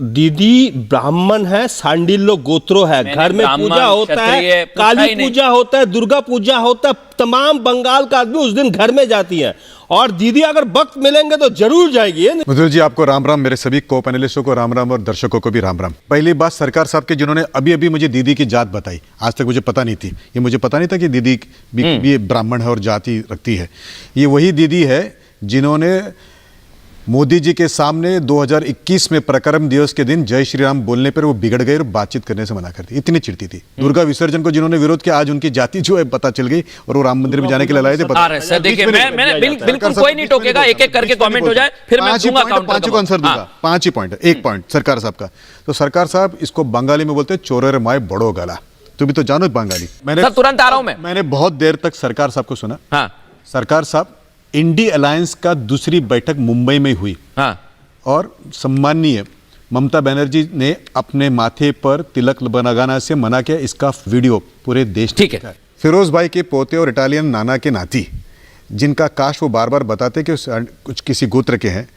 दीदी ब्राह्मण है, सांडिल्य गोत्रो है, घर में पूजा होता है, काली पूजा होता है, दुर्गा पूजा होता है, तमाम बंगाल का आदमी उस दिन घर में जाती है। और दीदी अगर वक्त मिलेंगे तो जरूर जाएगी। मधुर जी आपको राम राम, मेरे सभी को पैनलिस्टों को राम राम और दर्शकों को भी राम राम। पहली बात सरकार साहब के जिन्होंने अभी अभी मुझे दीदी की जात बताई, आज तक मुझे पता नहीं थी, ये मुझे पता नहीं था कि दीदी भी ब्राह्मण है और जाति रखती है। ये वही दीदी है जिन्होंने मोदी जी के सामने 2021 में प्रकर्म दिवस के दिन जय श्री राम बोलने पर वो बिगड़ गए और बातचीत करने से मना कर दी, इतनी चिढ़ती थी। दुर्गा विसर्जन को जिन्होंने विरोध किया, आज उनकी जाति जो है पता चल गई और वो राम मंदिर में जाने के लिए लाए थे। देखिए मैंने बिल्कुल कोई नहीं टोकेगा, एक एक करके कमेंट हो जाए, फिर मैं दूंगा काउंटर। पांच को आंसर दूंगा, 5 ही पॉइंट, एक पॉइंट सरकार साहब का। तो सरकार साहब इसको बंगाली में बोलते हैं चोरर माए बड़ो गला, तुम भी तो जानो बंगाली। मैंने तुरंत आ रहा हूं मैंने बहुत देर तक सरकार साहब को सुना। सरकार साहब, इंडी अलायंस का दूसरी बैठक मुंबई में हुई और सम्माननीय ममता बनर्जी ने अपने माथे पर तिलक लगाना से मना किया। इसका वीडियो पूरे देश ठीक है। फिरोज भाई के पोते और इटालियन नाना के नाती, जिनका काश वो बार बार बताते कि कुछ किसी गोत्र के हैं,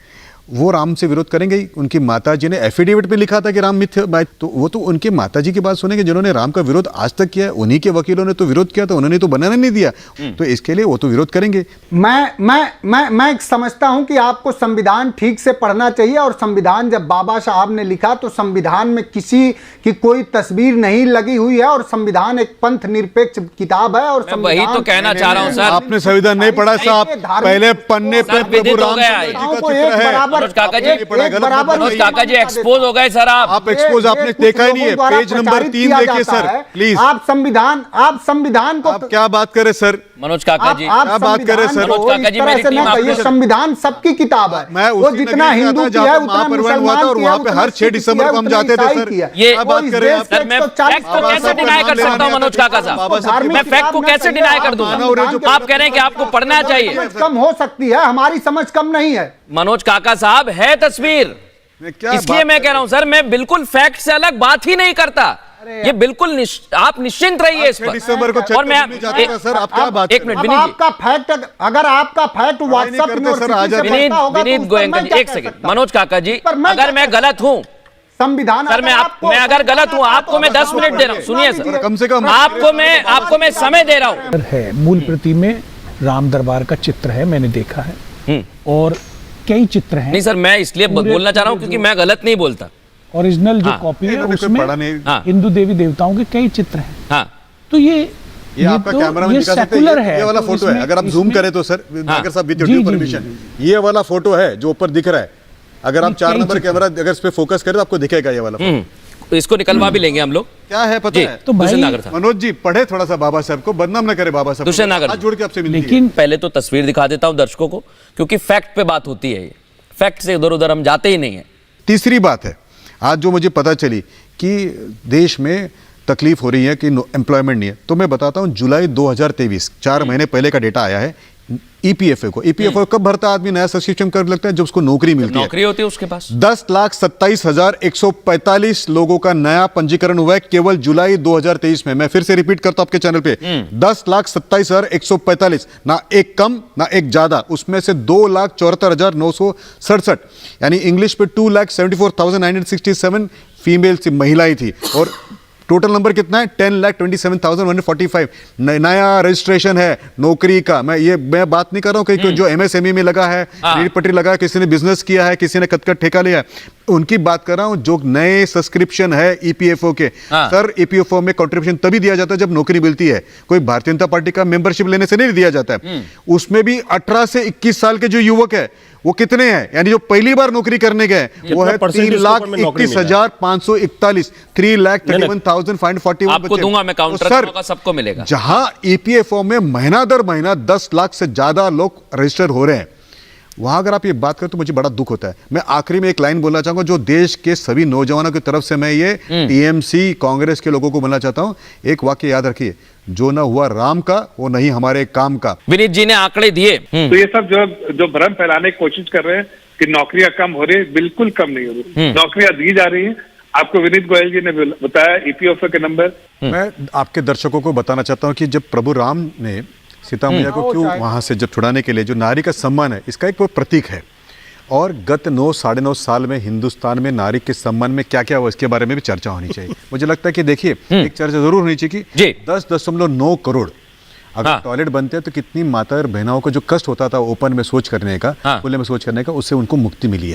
वो राम से विरोध करेंगे। उनकी माताजी ने एफिडेविट पे लिखा था कि राम मिथ्या, तो वो तो उनके माताजी की बात सुनेंगे जिन्होंने राम का विरोध आज तक किया है। उन्हीं के वकीलों ने तो विरोध किया था, उन्होंने तो बनाने नहीं दिया, तो इसके लिए वो तो विरोध करेंगे। मैं समझता हूं कि आपको संविधान ठीक से पढ़ना चाहिए। और संविधान जब बाबा साहब ने लिखा तो संविधान में किसी की कोई तस्वीर नहीं लगी हुई है और संविधान एक पंथ निरपेक्ष किताब है। और वही तो कहना चाह रहा हूं सर, आपने संविधान नहीं पढ़ा साहब, पहले पन्ने पे प्रभु राम काका जी एक्सपोज हो गए सर। आप एक्सपोज आपने देखा ही नहीं है, पेज नंबर 3 देखिए सर प्लीज। आप संविधान को क्या बात करें सर मनोज काका जी, क्या बात करें सर, मनोज काका जी मेरी टीम ये संविधान सबकी किताब है। मैं वो जितना हिंदू की है उतना मुसलमान और वहां पे हर 6 दिसंबर को हम जाते थे सर। ये बात कर रहे हैं सर, मैं फैक्ट को कैसे डिनाई कर सकता हूं मनोज काका साहब, मैं फैक्ट को कैसे डिनाई कर दूंगा। आप कह रहे हैं कि आपको पढ़ना चाहिए, कम हो सकती है, हमारी समझ कम नहीं है। मनोज काका साहब है तस्वीर, इसलिए मैं कह रहा हूं सर, मैं बिल्कुल फैक्ट से अलग बात ही नहीं करता। ये बिल्कुल आप निश्चिंत रहिए इस पर। दिसंबर को और मैं सर आप क्या बात, एक मिनट, आपका फैक्ट अगर आपका फैक्ट व्हाट्सएप में विनीत गोयंका जी, एक सेकंड मनोज काका जी, अगर मैं गलत हूं संविधान सर, मैं अगर गलत हूं, आपको मैं 10 मिनट दे रहा हूं, सुनिए सर, कम से कम आपको मैं समय दे रहा हूं। है मूल प्रति में राम दरबार का चित्र है, मैंने देखा है और कई चित्र हैं। नहीं सर, मैं इसलिए बोलना चाह रहा हूं क्योंकि मैं गलत नहीं बोलता। ओरिजिनल जो कॉपी है उसमें हिंदू देवी देवताओं के कई चित्र हैं। तो ये आपका तो कैमरा में दिखा सकते हैं, ये वाला फोटो है, अगर आप जूम करें तो सर नागर साहब विद योर ड्यू परमिशन, ये वाला फोटो है जो ऊपर दिख रहा है। अगर आप 4 नंबर कैमरा अगर इस पे फोकस करें तो आपको दिखेगा ये वाला फोटो। इसको निकलवा भी लेंगे हम लोग। क्या है पता है तो मनोज जी, पढ़े थोड़ा सा बाबा साहब को, बदनाम न करे बाबा साहब। दुष्यंत नागर जोड़ के आपसे मिलती है। लेकिन पहले तो तस्वीर दिखा देता हूं दर्शकों को, क्योंकि फैक्ट पे बात होती है, ये फैक्ट से इधर उधर हम जाते ही नहीं है। तीसरी बात है, आज जो मुझे पता चली कि देश में तकलीफ हो रही है कि एम्प्लॉयमेंट नहीं है, तो मैं बताता हूं जुलाई 2023 4 महीने पहले का डेटा आया है ईपीएफओ को। ईपीएफओ कब भरता आदमी नया सब्सक्रिप्शन कर लगता है जब उसको नौकरी मिलती है, नौकरी होती है उसके पास। 10,27,145 लोगों का नया पंजीकरण हुआ है केवल जुलाई 2023 में। मैं फिर से रिपीट करता हूं आपके चैनल पे, 10,27,145, ना एक कम ना एक ज्यादा। उसमें से 2,74,967 यानी इंग्लिश पे 2,74,967 फीमेल महिलाएं थी। और टोटल नंबर कितना है? 10,27,145 नया रजिस्ट्रेशन है नौकरी का। मैं बात नहीं कर रहा हूं कि जो एमएसएमई में लगा है, रीढ़ पटरी लगा है, किसी ने बिजनेस किया है, किसी ने कटकट ठेका लिया है, उनकी बात कर रहा हूं जो नए सब्सक्रिप्शन है ईपीएफओ के। सर ईपीएफओ में कंट्रीब्यूशन तभी दिया जाता है जब नौकरी मिलती है, कोई भारतीय जनता पार्टी का मेंबरशिप लेने से नहीं दिया जाता है। उसमें भी 18 से 21 साल के जो युवक है वो कितने हैं, यानी जो पहली बार नौकरी करने गए वो है 3,21,541, 3,31,541। आपको दूंगा मैं काउंटर, सर सबको मिलेगा। जहां ईपीएफओ में महीना दर महीना 10 लाख से ज्यादा लोग रजिस्टर हो रहे हैं, वहां अगर आप ये बात करें तो मुझे बड़ा दुख होता है। मैं आखिरी में एक लाइन बोलना चाहूंगा जो देश के सभी नौजवानों की तरफ से मैं ये टीएमसी कांग्रेस के लोगों को बोलना चाहता हूं, एक वाक्य याद रखिए, जो ना हुआ राम का वो नहीं हमारे काम का। विनीत जी ने आंकड़े दिए। तो ये सब जो भ्रम फैलाने की कोशिश कर रहे हैं कि नौकरियां कम हो रही है, बिल्कुल कम नहीं हो रही, नौकरियां दी जा रही है। आपको विनीत गोयल जी ने बताया ईपीएफओ के नंबर। मैं आपके दर्शकों को बताना चाहता हूं कि जब प्रभु राम ने सीता मैया को क्यों वहां से जब छुड़ाने के लिए जो नारी का सम्मान है, इसका एक प्रतीक है। और गत 9-9.5 साल में हिंदुस्तान में नारी के सम्मान में क्या क्या हुआ इसके बारे में भी चर्चा होनी चाहिए। मुझे लगता है कि देखिए एक चर्चा जरूर होनी चाहिए जी। कि 10.9 करोड़ अगर हाँ। टॉयलेट बनते हैं तो कितनी माता और बहनों को जो कष्ट होता था ओपन में शौच करने का, खुले में शौच करने का, उससे उनको मुक्ति मिली है।